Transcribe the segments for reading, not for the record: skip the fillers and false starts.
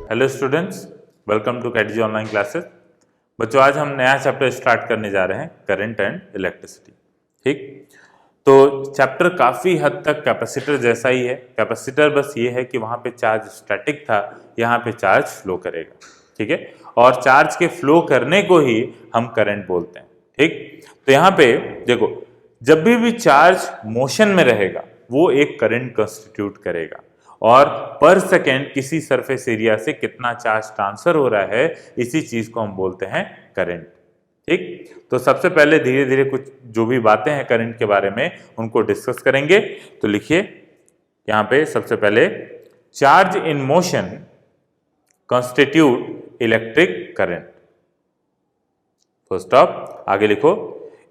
Hello students, welcome to KTG online classes. बच्चों, आज हम नया चैप्टर स्टार्ट करने जा रहे हैं, करंट एंड इलेक्ट्रिसिटी। ठीक, तो चैप्टर काफ़ी हद तक कैपेसिटर जैसा ही है। कैपेसिटर बस ये है कि वहाँ पे चार्ज स्टैटिक था, यहाँ पे चार्ज फ्लो करेगा। ठीक है, और चार्ज के फ्लो करने को ही हम करंट बोलते हैं। ठीक, तो यहाँ पे देखो, जब भी चार्ज मोशन में रहेगा वो एक करंट कंस्टिट्यूट करेगा, और पर सेकेंड किसी सरफेस एरिया से कितना चार्ज ट्रांसफर हो रहा है, इसी चीज को हम बोलते हैं करंट। ठीक, तो सबसे पहले धीरे धीरे कुछ जो भी बातें हैं करंट के बारे में उनको डिस्कस करेंगे। तो लिखिए यहां पे सबसे पहले, charge in motion constitute electric current. First of आगे लिखो,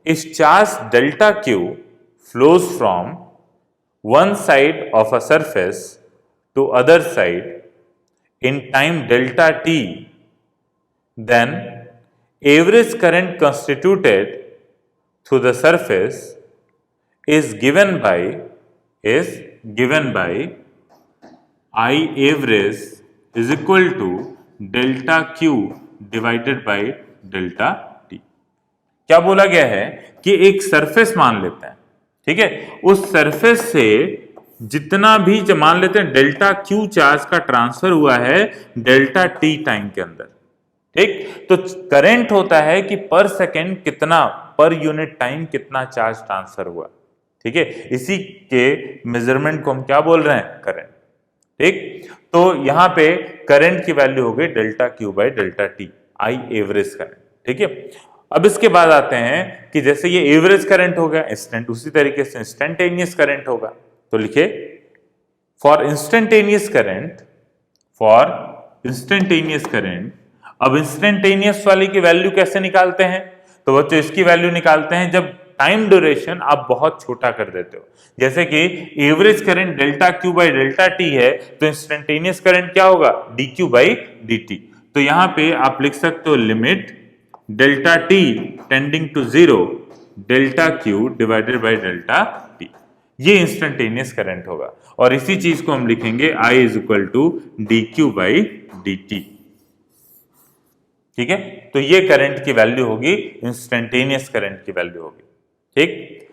इस charge delta Q flows from one side of a surface to other side in time delta t, then average current constituted through the surface is given by I average is equal to delta q divided by delta t। क्या बोला गया है कि एक surface मान लेते हैं, ठीक है, उस सरफेस से जितना भी मान लेते हैं डेल्टा क्यू चार्ज का ट्रांसफर हुआ है डेल्टा टी टाइम के अंदर। ठीक, तो करंट होता है कि पर सेकेंड कितना, पर यूनिट टाइम कितना चार्ज ट्रांसफर हुआ। ठीक है, इसी के मेजरमेंट को हम क्या बोल रहे हैं, करंट। ठीक, तो यहां पे करंट की वैल्यू हो गई delta q by delta T, I average current. ठीक है, अब इसके बाद आते हैं कि जैसे ये एवरेज करंट हो गया इंस्टेंट, उसी तरीके से इंस्टेंटेनियस करंट होगा। तो लिखे फॉर इंस्टेंटेनियस करंट। अब इंस्टेंटेनियस वाली की वैल्यू कैसे निकालते हैं? तो बच्चों इसकी वैल्यू निकालते हैं जब टाइम ड्यूरेशन आप बहुत छोटा कर देते हो। जैसे कि average current delta q by delta t है, तो इंस्टेंटेनियस करंट क्या होगा, d q by d t. तो यहां पे आप लिख सकते हो limit delta t tending to 0 delta q divided by delta t. ये इंस्टेंटेनियस करंट होगा, और इसी चीज को हम लिखेंगे I is equal to d q by d t. ठीक है, तो ये करंट की वैल्यू होगी, इंस्टेंटेनियस करंट की वैल्यू होगी। ठीक,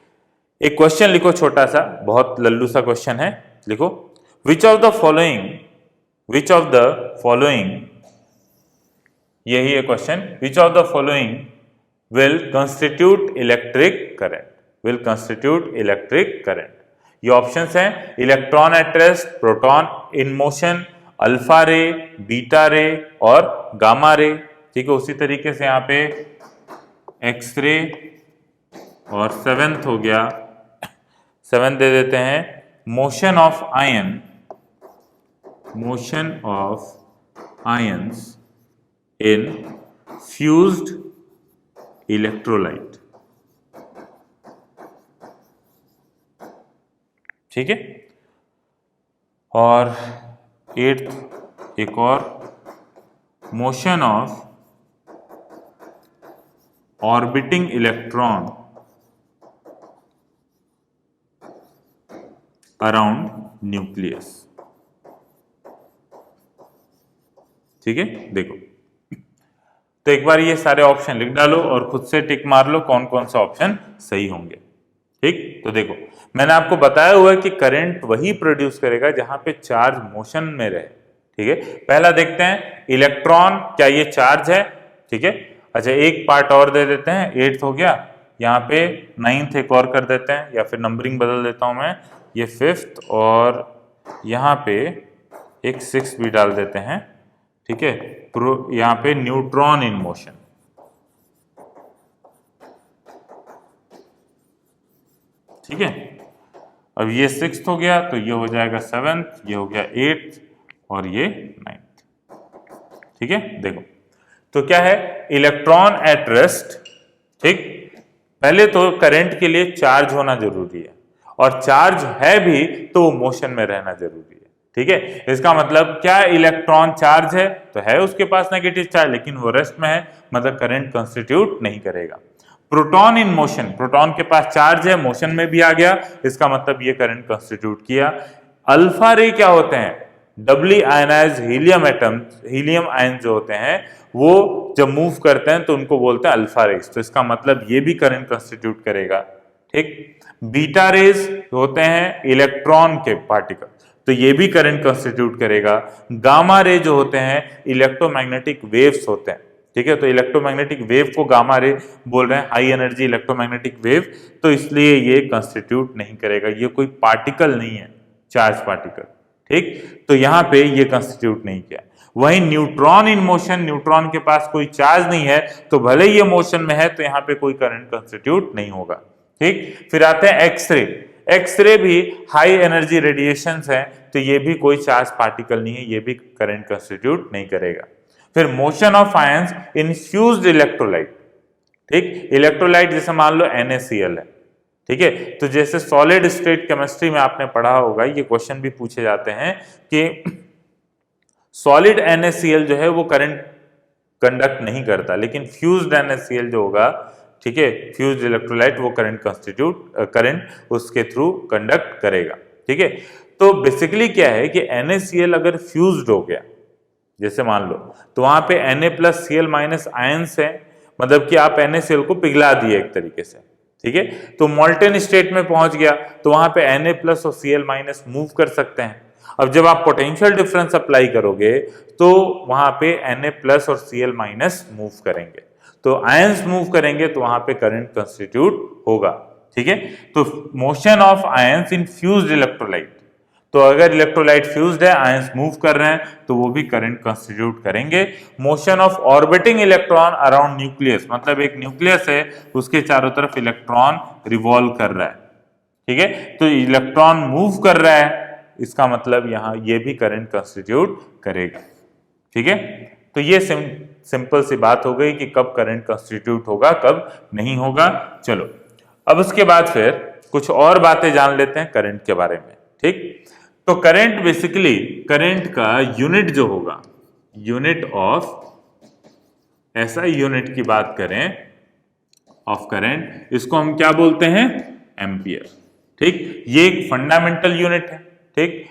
एक क्वेश्चन लिखो छोटा सा, बहुत लल्लू सा क्वेश्चन है। लिखो, विच ऑफ द फॉलोइंग, यही है question, which of the following will constitute electric current, ये ऑप्शंस हैं, electron at rest, proton in motion, alpha रे, बीटा रे और गामा रे। ठीक है, उसी तरीके से यहाँ पे एक्स रे और सेवेंथ हो गया, सेवेंथ दे देते हैं motion of ions in fused electrolyte. ठीक है, और एट्थ एक और, motion of orbiting electron around nucleus. ठीक है, देखो, तो एक बार ये सारे ऑप्शन लिख डालो और खुद से टिक मार लो कौन कौन सा ऑप्शन सही होंगे। ठीक, तो देखो, मैंने आपको बताया हुआ है कि करंट वही प्रोड्यूस करेगा जहां पे चार्ज मोशन में रहे। ठीक है, पहला देखते हैं इलेक्ट्रॉन, क्या ये चार्ज है? ठीक है, अच्छा एक पार्ट और दे देते हैं, एट्थ हो गया, यहाँ पे नाइन्थ एक और कर देते हैं, या फिर नंबरिंग बदल देता हूं मैं, ये फिफ्थ और यहाँ पे एक सिक्स भी डाल देते हैं। ठीक है, यहाँ पे न्यूट्रॉन इन मोशन। ठीक है, अब ये सिक्स्थ हो गया, तो ये हो जाएगा सेवेंथ, ये हो गया एट्थ और ये नाइन्थ। ठीक है, देखो, तो क्या है, इलेक्ट्रॉन एट रेस्ट। ठीक, पहले तो करंट के लिए चार्ज होना जरूरी है, और चार्ज है भी तो वो मोशन में रहना जरूरी है। ठीक है, इसका मतलब क्या, इलेक्ट्रॉन चार्ज है तो है उसके पास नेगेटिव चार्ज, लेकिन वो रेस्ट में है, मतलब करंट कंस्टिट्यूट नहीं करेगा। प्रोटॉन इन मोशन, प्रोटॉन के पास चार्ज है, मोशन में भी आ गया, इसका मतलब ये करंट कंस्टिट्यूट किया। अल्फा रे क्या होते हैं, doubly ionised helium atom, helium ion जो होते हैं वो जब मूव करते हैं तो उनको बोलते हैं अल्फा रेज। तो इसका मतलब ये भी करंट कंस्टिट्यूट करेगा। ठीक, बीटा रेज होते हैं इलेक्ट्रॉन के पार्टिकल, तो ये भी करंट कंस्टिट्यूट करेगा। गामा रे जो होते हैं इलेक्ट्रोमैग्नेटिक वेव्स होते हैं। ठीक है, तो इलेक्ट्रोमैग्नेटिक वेव को गामा रे बोल रहे हैं, हाई एनर्जी इलेक्ट्रोमैग्नेटिक वेव, तो इसलिए ये कंस्टिट्यूट नहीं करेगा, ये कोई पार्टिकल नहीं है, चार्ज पार्टिकल। ठीक, तो यहां पे ये कंस्टिट्यूट नहीं किया। वही न्यूट्रॉन इन मोशन, न्यूट्रॉन के पास कोई चार्ज नहीं है, तो भले ही ये मोशन में है तो यहाँ पे कोई करंट कंस्टिट्यूट नहीं होगा। ठीक, फिर आते हैं एक्सरे। एक्सरे भी हाई एनर्जी रेडिएशंस है, तो ये भी कोई चार्ज पार्टिकल नहीं है, ये भी करंट कंस्टिट्यूट नहीं करेगा। फिर motion of ions in fused electrolyte. ठीक, इलेक्ट्रोलाइट जैसे मान लो NaCl है। ठीक है, तो जैसे सॉलिड स्टेट केमिस्ट्री में आपने पढ़ा होगा, ये क्वेश्चन भी पूछे जाते हैं कि सॉलिड NaCl जो है वो करंट कंडक्ट नहीं करता, लेकिन फ्यूज्ड NaCl जो होगा, ठीक है, फ्यूज्ड इलेक्ट्रोलाइट, वो करंट उसके थ्रू कंडक्ट करेगा। ठीक है, तो बेसिकली क्या है कि NaCl अगर फ्यूज्ड हो गया, जैसे मान लो, तो वहां पे Na+Cl- आयंस है, मतलब कि आप NaCl को पिघला दिए एक तरीके से। ठीक है, तो मोल्टेन स्टेट में पहुंच गया, तो वहां पे Na+ और Cl- मूव कर सकते हैं। अब जब आप पोटेंशियल डिफरेंस अप्लाई करोगे तो वहां पे Na+ और Cl- मूव करेंगे, तो आयंस मूव करेंगे, तो वहां पे करंट कंस्टिट्यूट होगा। ठीक है, तो motion of ions in fused electrolyte, तो अगर इलेक्ट्रोलाइट फ्यूज्ड है, आयंस मूव कर रहे हैं, तो वो भी करंट कंस्टिट्यूट करेंगे। Motion of orbiting electron around nucleus, मतलब एक न्यूक्लियस है, उसके चारों तरफ इलेक्ट्रॉन रिवॉल्व कर रहा है। ठीक है, तो इलेक्ट्रॉन मूव कर रहा है, इसका मतलब यहां ये भी करंट कंस्टिट्यूट करेगा। ठीक है, तो ये सिंपल सी बात हो गई कि कब करंट कंस्टिट्यूट होगा, कब नहीं होगा। चलो, अब उसके बाद फिर कुछ और बातें जान लेते हैं करंट के बारे में। ठीक, तो करंट बेसिकली, करंट का यूनिट जो होगा, यूनिट ऑफ, ऐसा यूनिट की बात करें ऑफ करंट, इसको हम क्या बोलते हैं, एम्पियर। ठीक, ये एक फंडामेंटल यूनिट है। ठीक,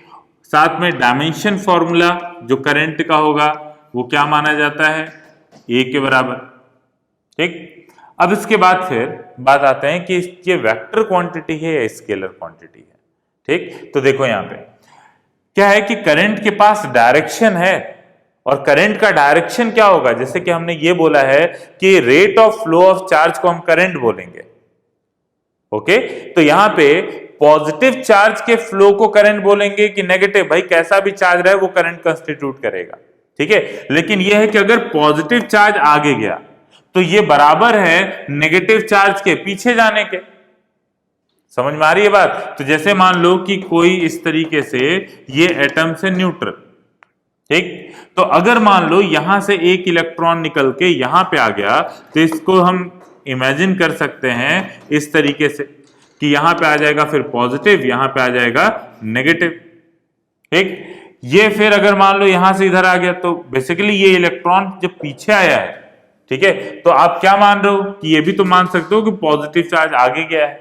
साथ में डायमेंशन फॉर्मूला जो करंट का होगा वो क्या माना जाता है, A के बराबर। ठीक, अब इसके बाद फिर बात आते हैं कि ये वेक्टर क्वांटिटी है या स्केलर क्वांटिटी है। ठीक, तो देखो यहां पे क्या है कि करंट के पास डायरेक्शन है, और करंट का डायरेक्शन क्या होगा, जैसे कि हमने ये बोला है कि rate of flow of charge को हम करंट बोलेंगे। ओके, तो यहां पे पॉजिटिव चार्ज के फ्लो को करंट बोलेंगे कि नेगेटिव, भाई कैसा भी चार्ज रहे वो करंट कंस्टिट्यूट करेगा। ठीक है, लेकिन यह है कि अगर पॉजिटिव चार्ज आगे गया तो ये बराबर है नेगेटिव चार्ज के पीछे जाने के। समझ में आ रही है बात? तो जैसे मान लो कि कोई इस तरीके से ये एटम से न्यूट्रल, ठीक, तो अगर मान लो यहां से एक इलेक्ट्रॉन निकल के यहां पे आ गया, तो इसको हम इमेजिन कर सकते हैं इस तरीके से कि यहां पे आ जाएगा फिर पॉजिटिव, यहां पे आ जाएगा नेगेटिव। ठीक, ये फिर अगर मान लो यहां से इधर आ गया, तो बेसिकली ये इलेक्ट्रॉन जब पीछे आया है, ठीक है, तो आप क्या मान रहे हो कि ये भी तो मान सकते हो कि पॉजिटिव चार्ज आगे गया है,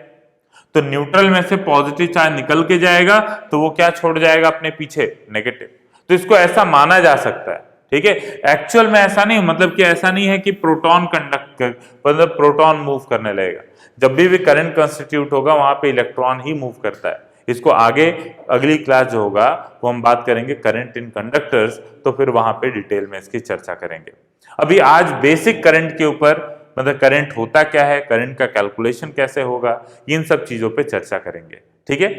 तो न्यूट्रल में से पॉजिटिव चार्ज निकल के जाएगा, तो वो क्या छोड़ जाएगा अपने पीछे, नेगेटिव। तो इसको ऐसा माना जा सकता है। ठीक है, एक्चुअल में ऐसा नहीं, मतलब कि ऐसा नहीं है कि प्रोटॉन कंडक्ट कर, मतलब प्रोटॉन मूव करने लगेगा। जब भी करंट कंस्टिट्यूट होगा वहां पे इलेक्ट्रॉन ही मूव करता है। इसको आगे अगली क्लास जो होगा वो हम बात करेंगे करंट इन कंडक्टर्स, तो फिर वहां पे डिटेल में इसकी चर्चा करेंगे। अभी आज बेसिक करंट के ऊपर, मतलब करंट होता क्या है, करंट का कैलकुलेशन कैसे होगा, इन सब चीजों पे चर्चा करेंगे। ठीक है,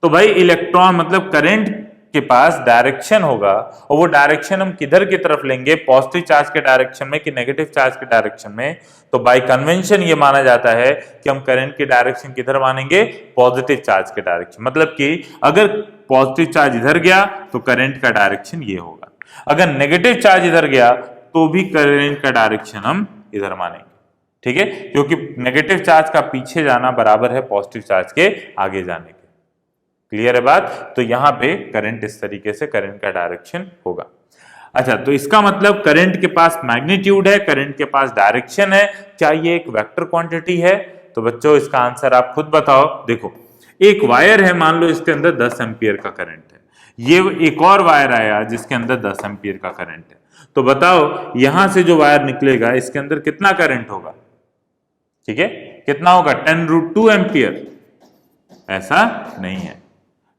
तो भाई इलेक्ट्रॉन, मतलब करंट के पास डायरेक्शन होगा, और वो डायरेक्शन हम किधर की तरफ लेंगे, पॉजिटिव चार्ज के डायरेक्शन में कि नेगेटिव चार्ज के डायरेक्शन में। तो बाय कन्वेंशन ये माना जाता है कि हम करंट की डायरेक्शन किधर मानेंगे, पॉजिटिव चार्ज के डायरेक्शन। मतलब कि अगर पॉजिटिव चार्ज इधर गया तो करंट का डायरेक्शन ये होगा, अगर नेगेटिव चार्ज इधर गया तो भी करंट का डायरेक्शन हम इधर मानेंगे। ठीक है, क्योंकि नेगेटिव चार्ज का पीछे जाना बराबर है पॉजिटिव चार्ज के आगे जाने के। क्लियर है बात? तो यहां पे करंट इस तरीके से करंट का डायरेक्शन होगा। अच्छा, तो इसका मतलब करंट के पास मैग्नीट्यूड है, करंट के पास डायरेक्शन है, क्या ये एक वेक्टर क्वांटिटी है? तो बच्चों इसका आंसर आप खुद बताओ। देखो, एक वायर है, मान लो इसके अंदर 10 एम्पियर का करंट है, ये एक और वायर आया जिसके अंदर 10 एम्पियर का करंट है, तो बताओ यहां से जो वायर निकलेगा इसके अंदर कितना करंट होगा? ठीक है, कितना होगा? 10√2 एम्पियर। ऐसा नहीं है,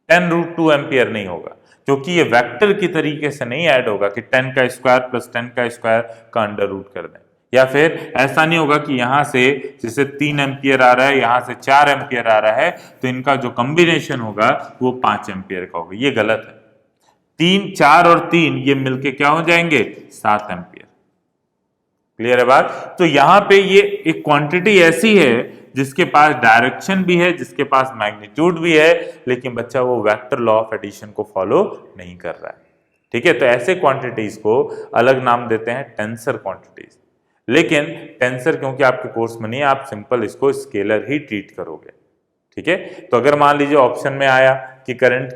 10√2 एम्पियर नहीं होगा, क्योंकि ये वेक्टर की तरीके से नहीं ऐड होगा कि 10 का स्क्वायर प्लस 10 का स्क्वायर का अंडर रूट कर दें, या फिर ऐसा नहीं होगा कि यहां से जैसे 3 एम्पियर आ रहा है, यहां से 4 एम्पियर आ रहा है, तो इनका जो कॉम्बिनेशन होगा वो 5 एम्पियर का होगा। ये गलत है। 3, 4 और 3 ये मिलके क्या हो जाएंगे? 7 एम्पियर। क्लियर है बात? तो यहां पे ये एक क्वांटिटी ऐसी है जिसके पास डायरेक्शन भी है, जिसके पास मैग्नीट्यूड भी है, लेकिन बच्चा वो वेक्टर लॉ ऑफ एडिशन को फॉलो नहीं कर रहा है। ठीक है, तो ऐसे क्वांटिटीज को अलग नाम देते हैं टेंसर क्वांटिटीज। लेकिन टेंसर क्योंकि आपके कोर्स में नहीं है, आप सिंपल इसको स्केलर ही ट्रीट करोगे। ठीक है, तो अगर मान लीजिए ऑप्शन में आया कि करंट,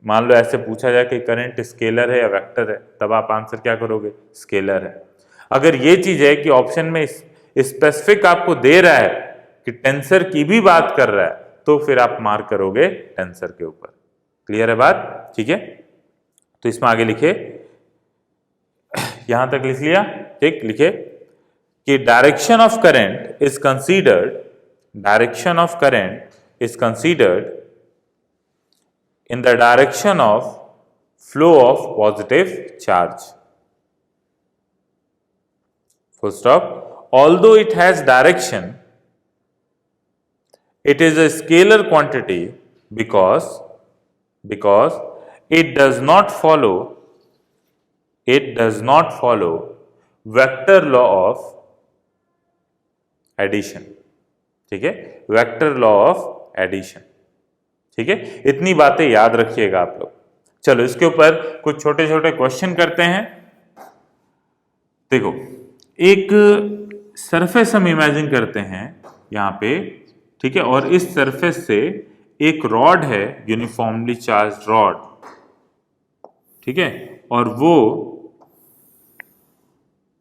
मान लो ऐसे पूछा जाए कि करंट स्केलर है या वेक्टर है, तब आप आंसर क्या करोगे? स्केलर है। अगर ये चीज है कि ऑप्शन में स्पेसिफिक आपको दे रहा है कि टेंसर की भी बात कर रहा है, तो फिर आप मार्क करोगे टेंसर के ऊपर। क्लियर है बात? ठीक है, तो इसमें आगे लिखे, यहां तक लिख लिया? ठीक, लिखे कि direction of current is considered in the direction of flow of positive charge. Full stop. Although it has direction, it is a scalar quantity because it does not follow vector law of addition. ठीक है, vector law of addition. ठीक है, इतनी बातें याद रखिएगा आप लोग। चलो इसके ऊपर कुछ छोटे छोटे क्वेश्चन करते हैं। देखो, एक सरफेस हम इमेजिन करते हैं यहां पे, ठीक है, और इस सरफेस से एक रॉड है, यूनिफॉर्मली चार्ज रॉड, ठीक है, और वो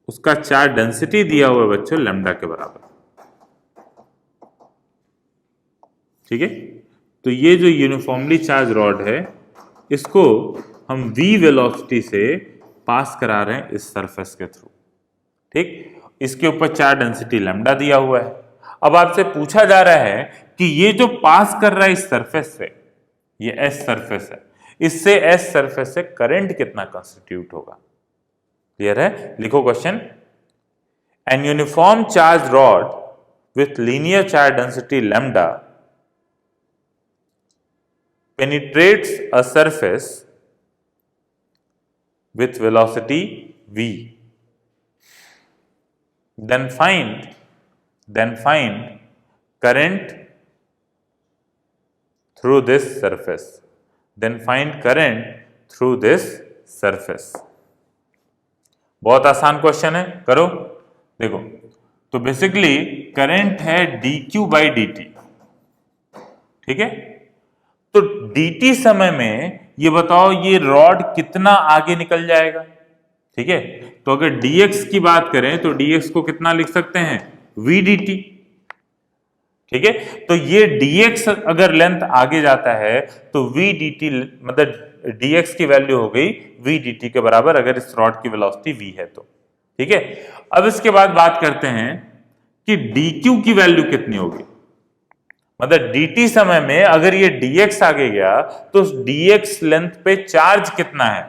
उसका चार्ज डेंसिटी दिया हुआ है बच्चों लैम्डा के बराबर। ठीक है, तो ये जो यूनिफॉर्मली चार्ज रॉड है, इसको हम v वेलोसिटी से पास करा रहे हैं इस सरफेस के थ्रू। ठीक, इसके ऊपर चार्ज डेंसिटी लैम्डा दिया हुआ है। अब आपसे पूछा जा रहा है कि ये जो पास कर रहा है इस सरफेस से, ये S सरफेस है, इससे S सरफेस से करंट कितना कंस्टिट्यूट होगा? क्लियर है? लिखो question. An uniform charge rod with linear charge density lambda penetrates a surface with velocity v. Then find current through this surface. बहुत आसान क्वेश्चन है, करो। देखो, तो बेसिकली करंट है dq बाई dt। ठीक है, तो dt समय में ये बताओ ये रॉड कितना आगे निकल जाएगा? ठीक है, तो अगर dx की बात करें तो dx को कितना लिख सकते हैं? v dt। ठीक है, तो ये dx अगर लेंथ आगे जाता है तो v dt, मतलब dx की वैल्यू हो गई v dt के बराबर, अगर इस रॉड की वेलोसिटी v है तो। ठीक है, अब इसके बाद बात करते हैं कि dq की वैल्यू कितनी होगी। मतलब dt समय में अगर ये dx आगे गया तो dx लेंथ पे चार्ज कितना है?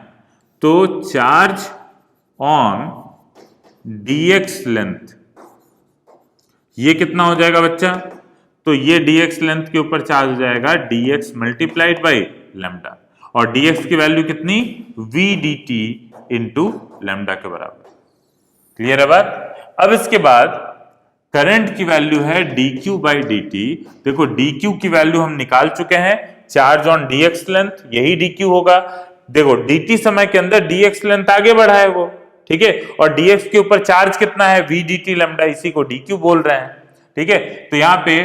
तो चार्ज ऑन dx लेंथ ये कितना हो जाएगा बच्चा? तो ये dx लेंथ के ऊपर चार्ज हो जाएगा dx मल्टीप्लाइड बाई लैम्डा, और dx की वैल्यू कितनी? v dt इंटू लैम्डा के बराबर। क्लियर है बात? अब इसके बाद करंट की वैल्यू है dq बाई dt। देखो dq की वैल्यू हम निकाल चुके हैं, चार्ज ऑन dx लेंथ, यही dq होगा। देखो dt समय के अंदर dx लेंथ आगे बढ़ा है वो, ठीक है, और dx के ऊपर चार्ज कितना है? v dt लैम्डा, इसी को dq बोल रहे हैं। ठीक है, तो यहाँ पे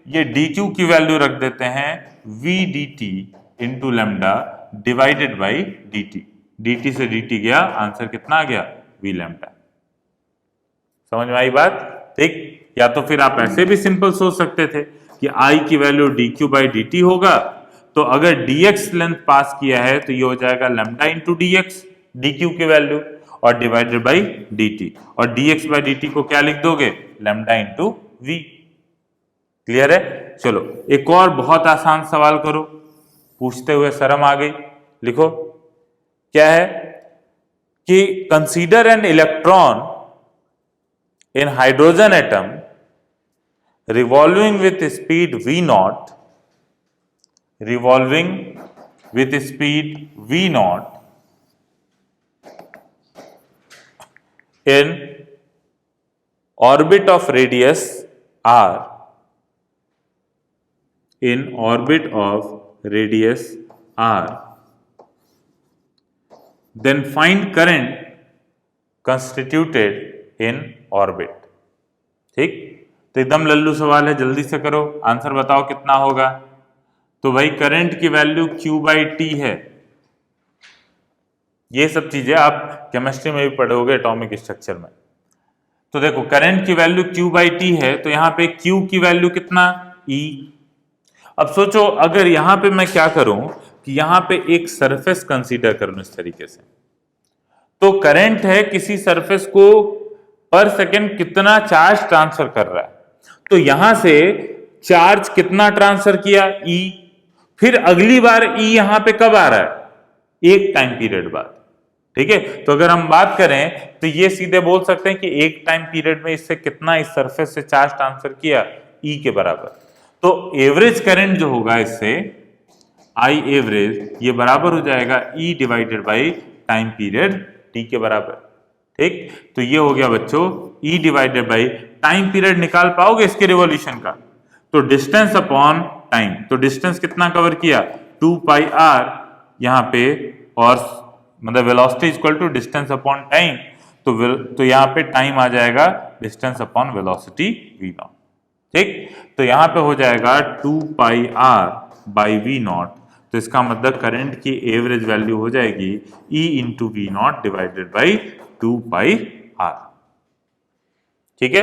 ये dq की वैल्यू रख देते हैं v dt into lambda divided by dt। dt से dt गया, आंसर कितना आ गया? v lambda. समझ में आई बात? ठीक, या तो फिर आप ऐसे भी सिंपल सोच सकते थे कि I की वैल्यू dq बाई dt होगा, तो अगर dx लेंथ पास किया है तो ये हो जाएगा लैम्डा इंटू dx, dq की वैल्यू, और डिवाइडेड बाई dt, और dx बाई dt को क्या लिख दोगे, लैम्डा इंटू v। क्लियर है? चलो एक और बहुत आसान सवाल करो, पूछते हुए शर्म आ गई। लिखो क्या है कि consider an electron in hydrogen atom revolving with speed v naught, revolving with speed v naught in orbit of radius r, in orbit of radius r, then find current constituted in orbit। ठीक, तो एकदम लल्लू सवाल है, जल्दी से करो, answer बताओ कितना होगा। तो भाई करंट की वैल्यू Q बाई टी है। ये सब चीजें आप केमिस्ट्री में भी पढ़ोगे एटॉमिक स्ट्रक्चर में। तो देखो करंट की वैल्यू Q बाई टी है, तो यहां पे Q की वैल्यू कितना, E। अब सोचो अगर यहां पे मैं क्या करूं कि यहां पे एक सरफेस कंसीडर करूं इस तरीके से, तो करंट है किसी सरफेस को पर सेकेंड कितना चार्ज ट्रांसफर कर रहा है, तो यहां से चार्ज कितना ट्रांसफर किया, E। फिर अगली बार E यहां पे कब आ रहा है, एक टाइम पीरियड बाद। ठीक है, तो अगर हम बात करें तो ये सीधे बोल सकते हैं कि एक टाइम पीरियड में इससे कितना इस सरफेस से चार्ज ट्रांसफर किया, E के बराबर। तो एवरेज करंट जो होगा इससे आई एवरेज, ये बराबर हो जाएगा E divided by time period T के बराबर। ठीक, तो ये हो गया बच्चों E divided by time period. निकाल पाओगे इसके रिवॉल्यूशन का, तो डिस्टेंस अपॉन टाइम, तो डिस्टेंस कितना कवर किया, 2 पाई r यहाँ पे, और मतलब velocity equal to distance upon time, तो यहाँ पे टाइम आ जाएगा distance upon velocity v naught. ठीक, तो यहाँ पे हो जाएगा 2 pi r by v naught, तो इसका मतलब करंट की एवरेज वैल्यू हो जाएगी E into v naught divided by 2 pi r। ठीक है,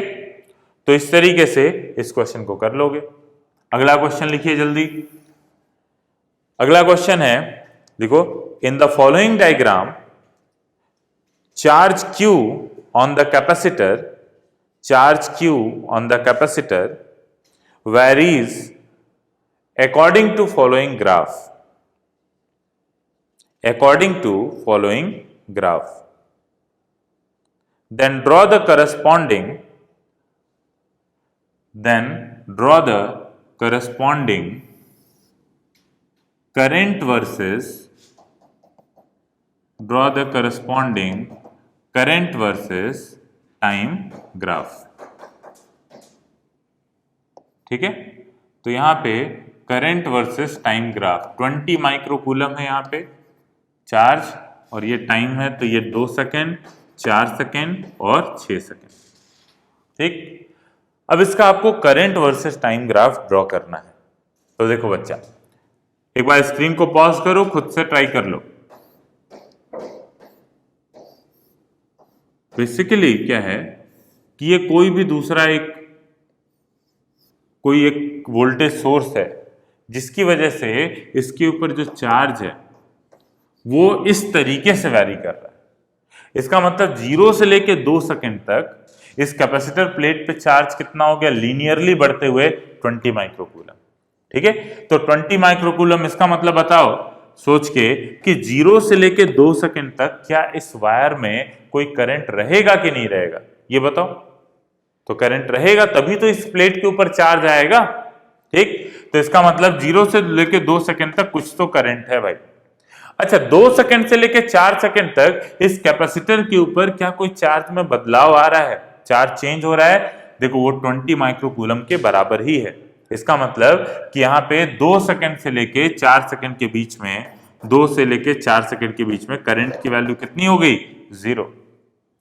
तो इस तरीके से इस क्वेश्चन को कर लोगे। अगला क्वेश्चन लिखिए जल्दी। अगला क्वेश्चन है, देखो, in the following diagram charge Q on the capacitor, charge Q on the capacitor varies according to following graph, according to following graph, then draw the corresponding current versus time graph। ठीक है, तो यहां पे current versus time graph, 20 microcoulomb है यहाँ पे charge, और ये टाइम है, तो ये 2 सेकेंड, 4 सेकेंड और 6 सेकेंड। ठीक, अब इसका आपको current versus time graph draw करना है। तो देखो बच्चा, एक बार स्क्रीन को पॉज करो, खुद से ट्राई कर लो। बेसिकली क्या है कि ये कोई भी दूसरा कोई एक वोल्टेज सोर्स है, जिसकी वजह से इसके ऊपर जो चार्ज है वो इस तरीके से वैरी कर रहा है। इसका मतलब 0 से लेके 2 सेकेंड तक इस कैपेसिटर प्लेट पे चार्ज कितना हो गया, लीनियरली बढ़ते हुए 20 माइक्रोकूलम। ठीक है, तो 20 माइक्रोकूलम, इसका मतलब बताओ सोच के कि 0 से लेके 2 सेकेंड तक क्या इस वायर में कोई करंट रहेगा कि नहीं रहेगा, ये बताओ। तो करंट रहेगा तभी तो इस प्लेट के ऊपर चार्ज आएगा। ठीक, तो इसका मतलब 0 से लेके 2 सेकेंड तक कुछ तो करंट है भाई। अच्छा, 2 सेकेंड से लेके 4 सेकेंड तक इस कैपेसिटर के ऊपर क्या कोई चार्ज में बदलाव आ रहा है, चार्ज चेंज हो रहा है? देखो वो 20 माइक्रोकूलम के बराबर ही है। इसका मतलब कि यहाँ पे 2 सेकेंड से लेके 4 सेकेंड के बीच में, 2 से लेके 4 सेकेंड के बीच में करंट की वैल्यू कितनी हो गई, 0।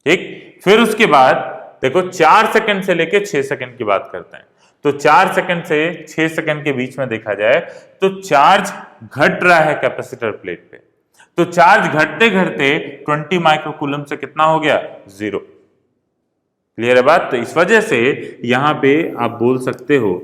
ठीक, फिर उसके बाद देखो 4 सेकेंड से लेके 6 सेकेंड की बात करते हैं, तो 4 सेकेंड से 6 सेकेंड के बीच में देखा जाए तो चार्ज घट रहा है कैपेसिटर प्लेट पे। तो चार्ज घटते घटते 20 माइक्रोकूलम से कितना हो गया, 0। क्लियर है बात? तो इस वजह से यहां पे आप बोल सकते हो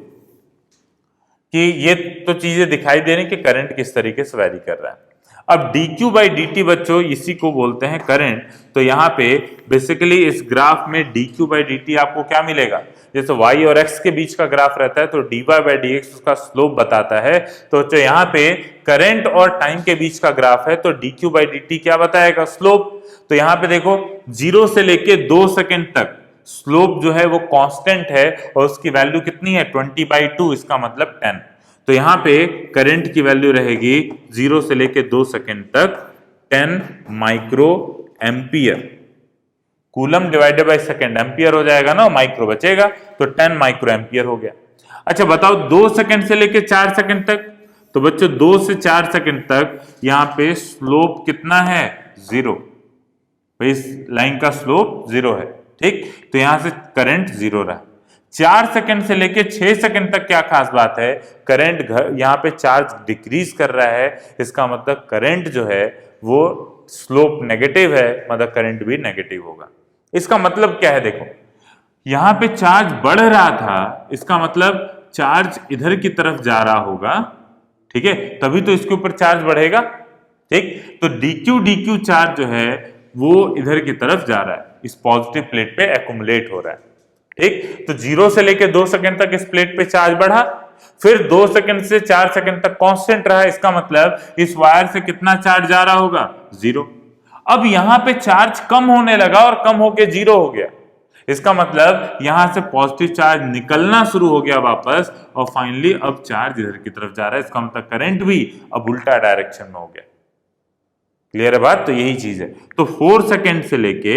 कि ये तो चीजें दिखाई दे रही कि करंट किस तरीके से वैरी कर रहा है। अब dq बाई dt बच्चों इसी को बोलते हैं करंट। तो यहाँ पे बेसिकली इस ग्राफ में dq बाई dt आपको क्या मिलेगा, जैसे y और x के बीच का ग्राफ रहता है तो dy बाई dx उसका स्लोप बताता है। तो यहाँ पे करंट और टाइम के बीच का ग्राफ है तो dq बाई dt क्या बताएगा, स्लोप। तो यहाँ पे देखो 0 से लेके 2 सेकंड तक स्लोप जो है वो कांस्टेंट है और उसकी वैल्यू कितनी है 20/2, इसका मतलब 10। तो यहां पे करंट की वैल्यू रहेगी 0 से लेके 2 सेकंड तक 10 micro ampere. Coulomb divided by second, ampere हो जाएगा ना, माइक्रो बचेगा तो 10 माइक्रो एम्पियर हो गया। अच्छा बताओ 2 सेकंड से लेके 4 सेकंड तक, तो बच्चों 2 से 4 सेकंड तक यहां पे स्लोप कितना है, 0। भाई इस लाइन का स्लोप 0 है, ठीक। तो यहां से करंट 0 रहा। 4 सेकंड से लेके 6 सेकंड तक क्या खास बात है, करंट यहाँ पे चार्ज डिक्रीज कर रहा है, इसका मतलब करंट जो है वो स्लोप नेगेटिव है, मतलब करंट भी नेगेटिव होगा। इसका मतलब क्या है, देखो यहाँ पे चार्ज बढ़ रहा था, इसका मतलब चार्ज इधर की तरफ जा रहा होगा, ठीक है, तभी तो इसके ऊपर चार्ज बढ़ेगा, ठीक। तो dq चार्ज जो है वो इधर की तरफ जा रहा है, इस पॉजिटिव प्लेट पे एक्युमुलेट हो रहा है, ठीक। तो 0 से लेके 2 सेकंड तक इस प्लेट पे चार्ज बढ़ा, फिर 2 सेकंड से 4 सेकंड तक कांस्टेंट रहा, इसका मतलब इस वायर से कितना चार्ज जा रहा होगा, 0। अब यहां पे चार्ज कम होने लगा और कम होके 0 हो गया, इसका मतलब यहां से पॉजिटिव चार्ज निकलना शुरू हो गया वापस और फाइनली अब चार्ज इधर की तरफ जा रहा है, इसका मतलब करंट भी अब उल्टा डायरेक्शन में हो गया। क्लियर है बात, तो यही चीज है। तो 4 सेकंड से लेके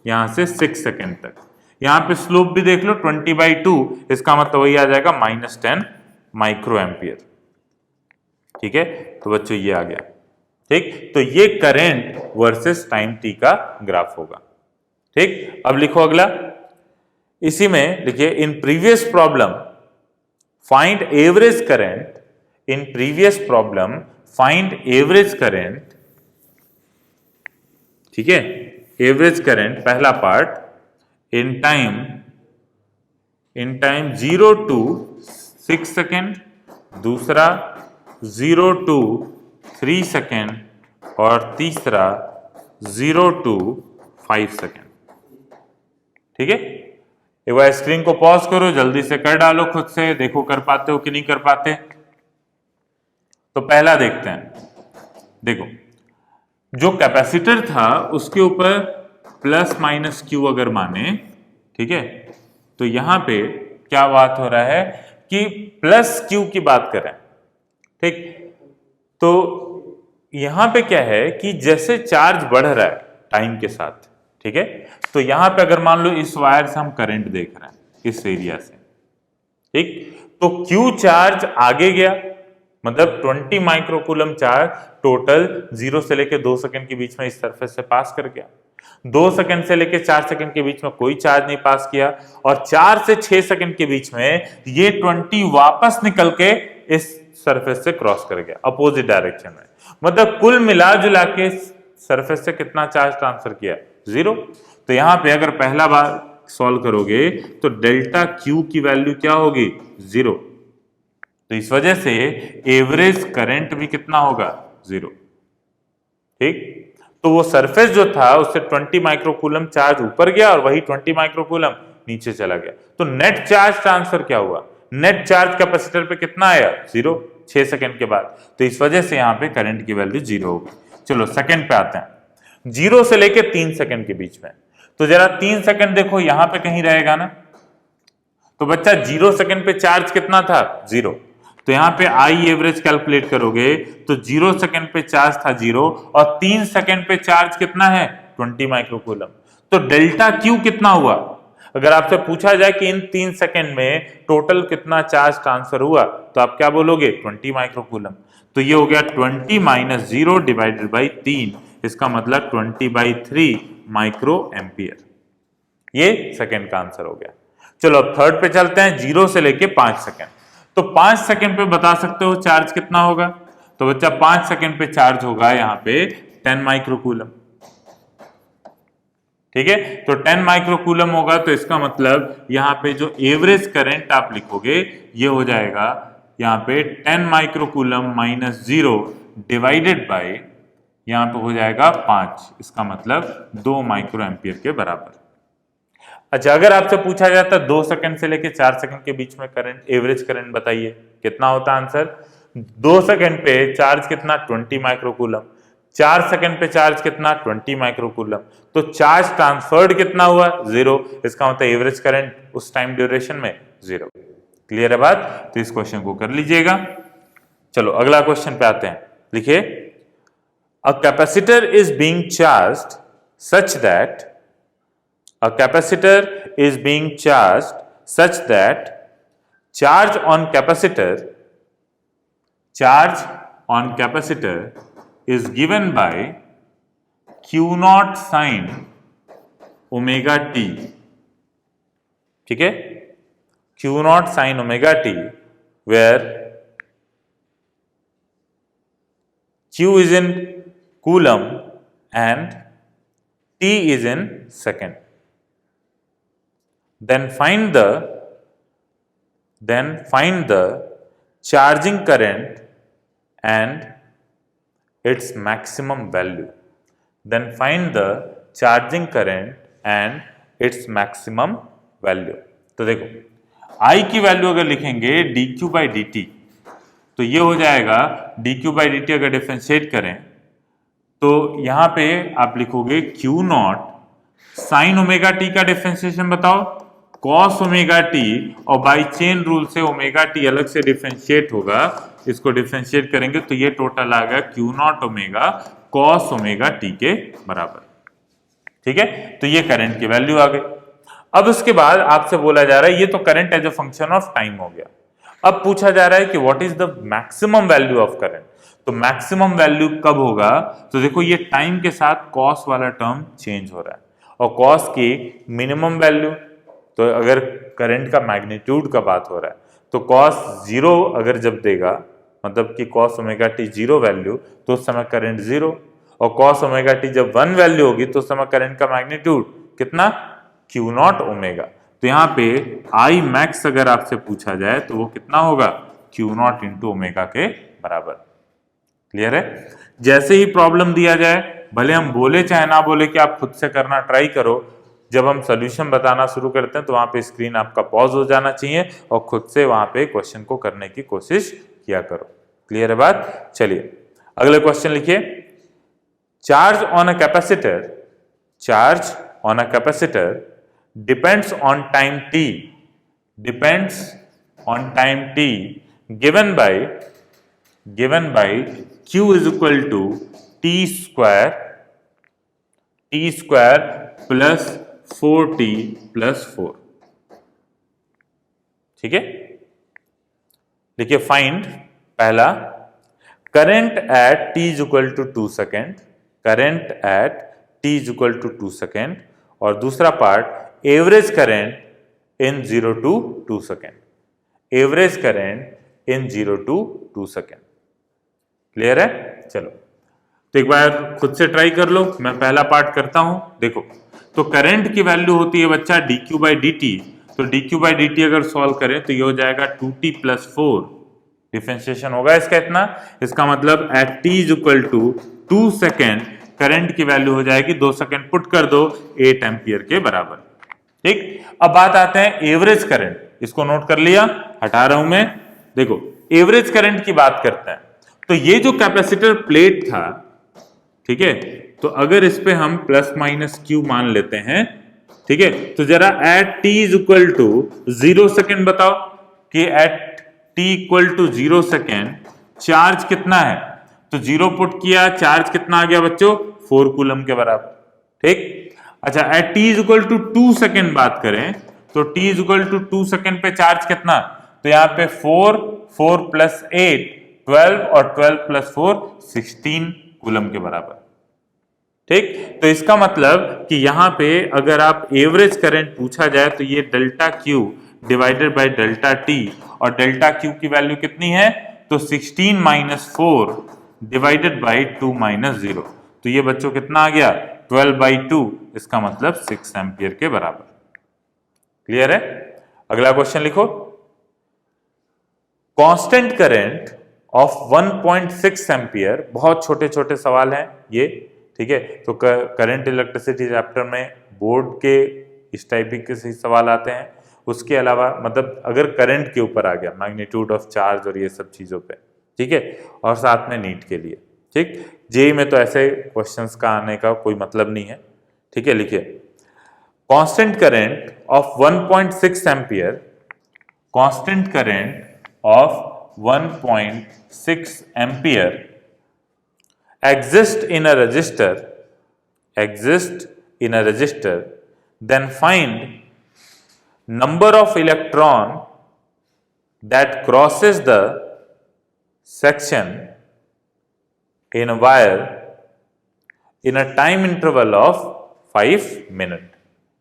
यहां से 6 सेकंड तक, यहां पे स्लोप भी देख लो 20/2, इसका मतलब वही आ जाएगा -10 माइक्रो एम्पियर, ठीक है। तो बच्चों ये आ गया, ठीक। तो ये करंट वर्सेस टाइम टी का ग्राफ होगा, ठीक। अब लिखो अगला, इसी में लिखिए in previous problem find average current, in previous problem find average current, ठीक है, एवरेज करंट पहला part in time 0 to 6 second, दूसरा 0 to 3 सेकेंड और तीसरा 0 to 5 सेकेंड, ठीक है। एक बार स्क्रीन को पॉज करो, जल्दी से कर डालो खुद से, देखो कर पाते हो कि नहीं कर पाते। तो पहला देखते हैं, देखो जो कैपेसिटर था उसके ऊपर प्लस माइनस क्यू अगर माने, ठीक है, तो यहां पे क्या बात हो रहा है कि प्लस क्यू की बात करें, ठीक। तो यहां पे क्या है कि जैसे चार्ज बढ़ रहा है टाइम के साथ, ठीक है, तो यहां पे अगर मान लो इस वायर से हम करंट देख रहे हैं इस एरिया से, ठीक, तो क्यू चार्ज आगे गया, मतलब 20 माइक्रोकूलम चार्ज टोटल 0 से लेके 2 सेकंड के बीच में इस सरफेस से पास कर गया। 2 सेकंड से लेके 4 सेकंड के बीच में कोई चार्ज नहीं पास किया और 4 से 6 सेकंड के बीच में ये 20 वापस निकल के इस सरफेस से क्रॉस कर गया अपोजिट डायरेक्शन में, मतलब कुल मिला जुला के सरफेस से कितना चार्ज ट्रांसफर किया, 0। तो यहां पे अगर पहला बार सॉल्व करोगे तो डेल्टा क्यू की वैल्यू क्या होगी, 0। तो इस वजह से एवरेज करंट भी कितना होगा, 0, ठीक। तो वो सरफेस जो था उससे 20 माइक्रोकूलम चार्ज ऊपर गया और वही 20 माइक्रोकूलम नीचे चला गया। तो नेट चार्ज ट्रांसफर क्या हुआ, नेट चार्ज कैपेसिटर पे कितना आया, 0 6 सेकंड के बाद। तो इस वजह से यहां पे करंट की वैल्यू 0 होगी। चलो सेकंड पे आते हैं, 0 से लेके 3 सेकंड के बीच में। तो जरा 3 सेकंड देखो यहां पे कहीं रहेगा ना, तो बच्चा 0 सेकंड पे चार्ज कितना था, 0। तो यहां पे आई एवरेज कैलकुलेट करोगे तो 0 सेकंड पे चार्ज था 0 और 3 सेकंड पे चार्ज कितना है, 20 माइक्रोकूलम। तो डेल्टा क्यू कितना हुआ, अगर आपसे पूछा जाए कि इन 3 सेकंड में टोटल कितना चार्ज ट्रांसफर हुआ तो आप क्या बोलोगे, 20 माइक्रोकूलम। तो ये हो गया 20 माइनस 0 डिवाइडेड बाई 3, इसका मतलब 20/3 माइक्रो एम्पियर। ये सेकंड का आंसर हो गया। चलो अब थर्ड पे चलते हैं, 0 से लेके 5 सेकंड। तो 5 सेकंड पे बता सकते हो चार्ज कितना होगा, तो बच्चा 5 सेकंड पे चार्ज होगा यहां पे 10 माइक्रोकूलम, ठीक है। तो 10 माइक्रोकूलम होगा तो इसका मतलब यहां पे जो एवरेज करंट आप लिखोगे ये हो जाएगा यहाँ पे 10 माइक्रोकूलम माइनस 0 डिवाइडेड बाय यहाँ पे हो जाएगा 5, इसका मतलब 2 माइक्रो एम्पियर के बराबर। अच्छा, अगर आपसे पूछा जाता 2 सेकंड से लेके 4 सेकंड के बीच में करंट, एवरेज करंट बताइए, कितना होता आंसर? 2 सेकंड पे चार्ज कितना? 20 माइक्रोकूलम। 4 सेकंड पे चार्ज कितना? 20 माइक्रोकूलम। तो चार्ज ट्रांसफर्ड कितना हुआ? 0। इसका मतलब एवरेज करंट उस टाइम ड्यूरेशन में 0। क्लियर है बात? तो इस क्वेश्चन को कर लीजिएगा। चलो अगला क्वेश्चन पे आते हैं। लिखिए, a capacitor is being charged such that a capacitor is being charged such that charge on capacitor is given by q naught sin omega t। ठीक है, q naught sin omega t where q is in coulomb and t is in second। Then find the charging current and its maximum value। Then find the charging current and its maximum value। तो देखो, I की value अगर लिखेंगे dq by dt, तो ये हो जाएगा dq by dt अगर डिफरेंशिएट करें तो यहां पे आप लिखोगे q not sine omega T का डिफरेंशिएशन बताओ, कॉस ओमेगा टी, और बाई चेन रूल से ओमेगा टी अलग से डिफरेंशिएट होगा, इसको डिफरेंशिएट करेंगे तो ये टोटल आ गया Q not omega cos omega T के बराबर। ठीक है, तो ये करंट की वैल्यू आ गई। अब उसके बाद आपसे बोला जा रहा है, ये तो current as a function of time हो गया। अब पूछा जा रहा है कि what is the maximum value of current. तो मैक्सिमम वैल्यू कब होगा? तो देखो, ये टाइम के साथ कॉस वाला टर्म चेंज हो रहा है, और कॉस की मिनिमम वैल्यू, तो अगर करंट का मैग्नीट्यूड का बात हो रहा है तो कॉस 0 अगर जब देगा, मतलब कि कॉस ओमेगा टी 0 वैल्यू, तो उस समय करंट 0, और कॉस ओमेगा टी जब 1 वैल्यू होगी तो उस समय करंट का मैग्नीट्यूड कितना? Q not omega. तो यहाँ पे आई मैक्स अगर आपसे पूछा जाए तो वो कितना होगा? क्यू नॉट इंटू ओमेगा के बराबर। क्लियर है? जैसे ही प्रॉब्लम दिया जाए, भले हम बोले चाहे ना बोले कि आप खुद से करना ट्राई करो, जब हम सॉल्यूशन बताना शुरू करते हैं तो वहां पे स्क्रीन आपका पॉज हो जाना चाहिए और खुद से वहां पे क्वेश्चन को करने की कोशिश किया करो। क्लियर है बात? चलिए अगले क्वेश्चन लिखिए, charge on a capacitor depends on time t given by q is equal to t square plus 4t plus 4। ठीक है, देखिए फाइंड पहला current at t is equal to 2 second, current at t is equal to 2 second, और दूसरा part average current in 0 to 2 second, average current in 0 to 2 second. Clear है? चलो तो एक बार खुद से ट्राई कर लो, मैं पहला पार्ट करता हूं। देखो, तो करंट की वैल्यू होती है बच्चा dq by dt, तो dq by dt अगर सॉल्व करें तो ये हो जाएगा 2t plus 4, डिफरेंशिएशन होगा इसका इतना, इसका मतलब at t is equal to 2 second current की वैल्यू हो जाएगी, 2 सेकेंड पुट कर दो 8 एम्पियर के बराबर। ठीक, अब बात आते हैं एवरेज करंट, इसको नोट कर लिया, हटा रहा हूं मैं। देखो एवरेज करंट की बात करते हैं, तो ये जो कैपेसिटर प्लेट था, ठीक है, तो अगर इस पे हम प्लस माइनस क्यू मान लेते हैं, ठीक है, तो जरा at t is equal to 0 second बताओ कि at t equal to 0 second charge कितना है, तो 0 पुट किया, चार्ज कितना आ गया बच्चों? 4 कूलम के बराबर। ठीक, अच्छा at t is equal to 2 second बात करें, तो t is equal to 2 second पे चार्ज कितना? तो यहाँ पे 4 प्लस 8 12, और 12 प्लस 4 16 कूलम के बराबर। ठीक, तो इसका मतलब कि यहां पे अगर आप एवरेज करंट पूछा जाए तो ये delta q divided by delta T, और डेल्टा क्यू की वैल्यू कितनी है? तो 16 माइनस 4 डिवाइडेड बाई 2 माइनस 0, तो ये बच्चों कितना आ गया? 12/2, इसका मतलब 6 एम्पियर के बराबर। क्लियर है? अगला क्वेश्चन लिखो, कांस्टेंट करंट ऑफ 1.6 एम्पियर, बहुत छोटे छोटे सवाल हैं ये, ठीक है। तो करंट इलेक्ट्रिसिटी चैप्टर में बोर्ड के इस टाइप के सवाल आते हैं। उसके अलावा मतलब अगर करंट के ऊपर आ गया, मैग्नीट्यूड ऑफ चार्ज और ये सब चीजों पे, ठीक है, और साथ में नीट के लिए, ठीक। जेई में तो ऐसे क्वेश्चंस का आने का कोई मतलब नहीं है, ठीक है। लिखिए constant current of 1.6 ampere, constant current of 1.6 ampere exist in a register, then find number of electron that crosses the section in a wire in a time interval of 5 minutes।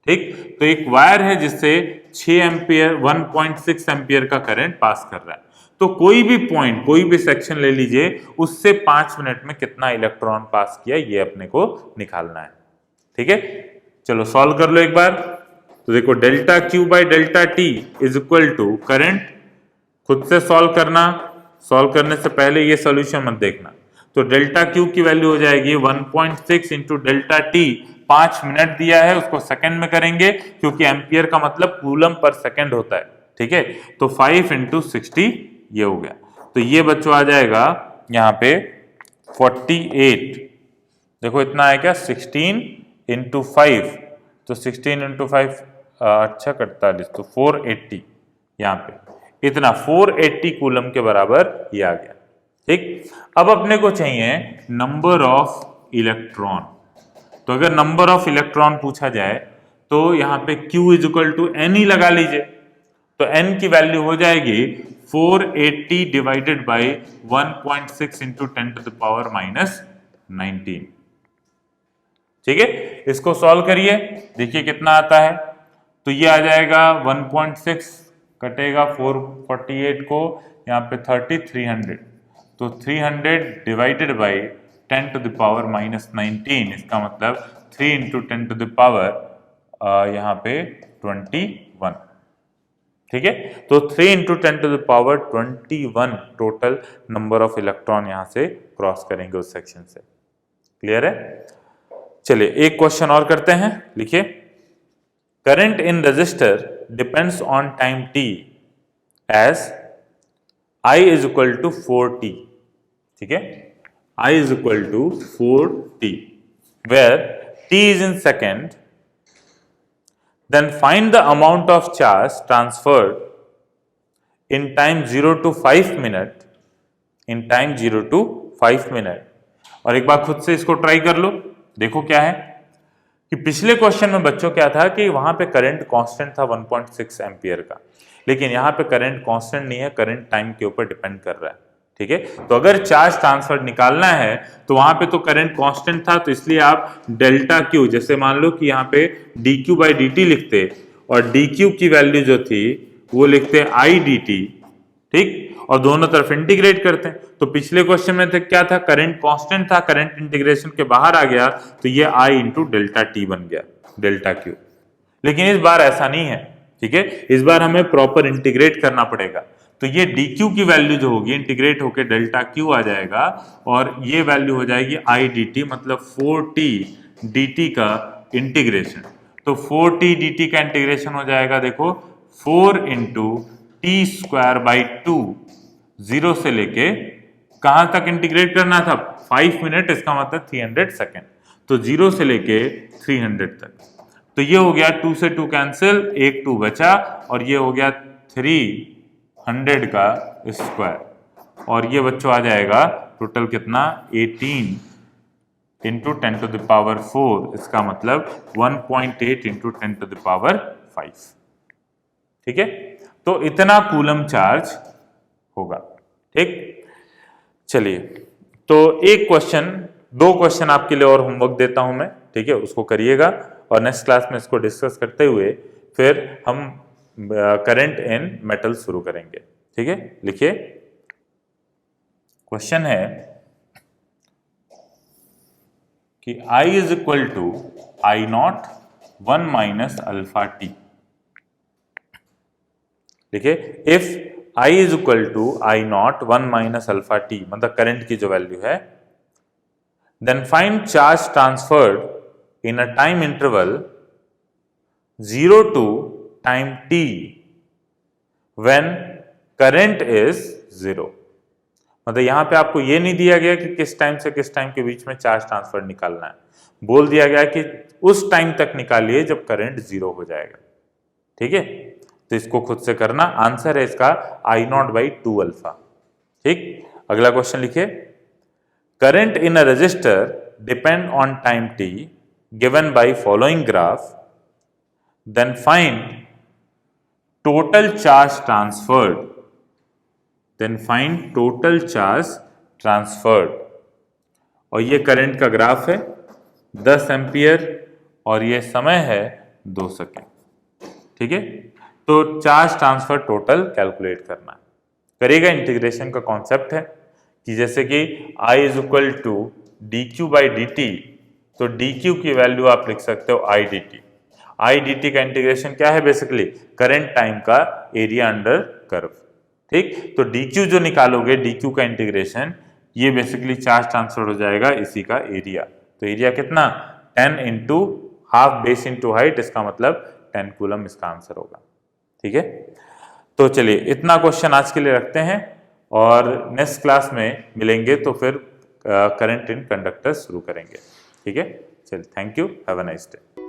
ठीक, तो एक वायर है जिससे 6 ampere 1.6 ampere का current pass कर रहा है। तो कोई भी पॉइंट, कोई भी सेक्शन ले लीजिए, उससे 5 मिनट में कितना इलेक्ट्रॉन पास किया ये अपने को निकालना है, ठीक है। चलो सॉल्व कर लो एक बार। तो देखो delta q by delta t is equal to current, खुद से सॉल्व करना, सॉल्व करने से पहले ये सॉल्यूशन मत देखना। तो डेल्टा क्यू की वैल्यू हो जाएगी 1.6 इंटू डेल्टा टी, 5 मिनट दिया है, उसको सेकंड में करेंगे क्योंकि एम्पियर का मतलब कूलम पर सेकंड होता है, ठीक है। तो 5 इंटू 60 ये हो गया। तो ये बच्चों आ जाएगा यहाँ पे 48, देखो इतना है क्या, 16 इंटू 5, तो 16 इंटू 5 अच्छा 48, तो 480 यहाँ पे, इतना 480 कूलम के बराबर ये आ गया, ठीक। अब अपने को चाहिए नंबर ऑफ इलेक्ट्रॉन। तो अगर नंबर ऑफ इलेक्ट्रॉन पूछा जाए तो यहाँ पे Q is equal to n ही लगा लीजिए। तो n की वैल्यू हो जाएगी 480 divided by 1.6 into 10 to the power minus 19, ठीक है। इसको सॉल्व करिए, देखिए कितना आता है। तो ये आ जाएगा 1.6 कटेगा 448 को, यहाँ पे 30 300, तो 300 divided by 10 to the power minus 19, इसका मतलब 3 इंटू 10 टू द पावर यहाँ पे 21, ठीक है। तो 3 into 10 to the power 21 total number of electron यहां से क्रॉस करेंगे उस सेक्शन से। क्लियर है? चलिए एक क्वेश्चन और करते हैं, लिखिए current in resistor depends on time t as I is equal to 4t, ठीक है। I is equal to 4t where t is in second, then find the amount of charge transferred in time 0 to 5 minute, in time 0 to 5 minute। और एक बार खुद से इसको try कर लो, देखो क्या है कि पिछले क्वेश्चन में बच्चों क्या था कि वहां पे करंट कांस्टेंट था 1.6 एम्पियर का, लेकिन यहाँ पे करंट कांस्टेंट नहीं है, करंट टाइम के ऊपर डिपेंड कर रहा है, ठीक है। तो अगर चार्ज ट्रांसफर निकालना है तो वहां पे तो करंट कांस्टेंट था, तो इसलिए आप डेल्टा क्यू, जैसे मान लो कि यहाँ पे D q by d T लिखते और डी क्यू की वैल्यू जो थी वो लिखते आई डी टी, ठीक, और दोनों तरफ इंटीग्रेट करते हैं। तो पिछले क्वेश्चन में क्या था, करंट कांस्टेंट था, करंट इंटीग्रेशन के बाहर आ गया तो ये आई इंटू डेल्टा टी बन गया, डेल्टा क्यू। लेकिन इस बार ऐसा नहीं है, ठीक है, इस बार हमें प्रॉपर इंटीग्रेट करना पड़ेगा। तो ये dq की वैल्यू जो होगी इंटीग्रेट होके डेल्टा q आ जाएगा और ये वैल्यू हो जाएगी आई डी टी, मतलब 4t dt का इंटीग्रेशन। तो 4t dt का इंटीग्रेशन हो जाएगा, देखो 4 इंटू टी स्क्वायर बाई 2, 0 से लेके कहां तक इंटीग्रेट करना था, 5 मिनट, इसका मतलब 300 सेकेंड, तो 0 से लेके 300 तक। तो ये हो गया 2 से 2 कैंसिल, एक 2 बचा, और ये हो गया 300 का स्क्वायर, और ये बच्चों आ जाएगा टोटल कितना, 18 इंटू 10 टू द पावर 4, इसका मतलब 1.8 इंटू 10 टू द पावर 5, ठीक है। तो इतना कूलम चार्ज होगा, ठीक। चलिए तो एक क्वेश्चन, 2 क्वेश्चन आपके लिए और होमवर्क देता हूं मैं, ठीक है, उसको करिएगा और नेक्स्ट क्लास में इसको डिस्कस करते हुए फिर हम करंट इन मेटल शुरू करेंगे, ठीक है। लिखिए क्वेश्चन है कि I is equal to I naught 1 minus alpha t. देखिए if I is equal to I naught 1 minus alpha t, मतलब करंट की जो वैल्यू है, then find charge transferred in a time interval 0 to time t when current is 0। मतलब यहां पे आपको ये नहीं दिया गया कि किस टाइम से किस टाइम के बीच में चार्ज ट्रांसफर निकालना है, बोल दिया गया कि उस टाइम तक निकालिए जब करंट 0 हो जाएगा। ठीक है, तो इसको खुद से करना। आंसर है इसका आई नॉट बाई 2 अल्फा। ठीक, अगला क्वेश्चन लिखिए। Current in a resistor depend on time t given by following graph, then find total charge transferred, then find total charge transferred. और ये करंट का ग्राफ है 10 एम्पियर और ये समय है 2 सेकेंड। ठीक है, तो चार्ज ट्रांसफर टोटल कैलकुलेट करना है। करिएगा, इंटीग्रेशन का कॉन्सेप्ट है कि जैसे कि I is equal to d q by d t, तो डी क्यू की वैल्यू आप लिख सकते हो I d t. I d t का इंटीग्रेशन क्या है, बेसिकली करंट टाइम का एरिया अंडर कर्व। ठीक, तो डी क्यू जो निकालोगे, डी क्यू का इंटीग्रेशन, ये बेसिकली चार्ज ट्रांसफर हो जाएगा इसी का एरिया। तो एरिया कितना, 10 into half base into height, इसका मतलब 10 कूलम इसका आंसर होगा। ठीक है, तो चलिए इतना क्वेश्चन आज के लिए रखते हैं और नेक्स्ट क्लास में मिलेंगे तो फिर करंट इन कंडक्टर शुरू करेंगे। ठीक है, चलिए, thank you, have a nice day.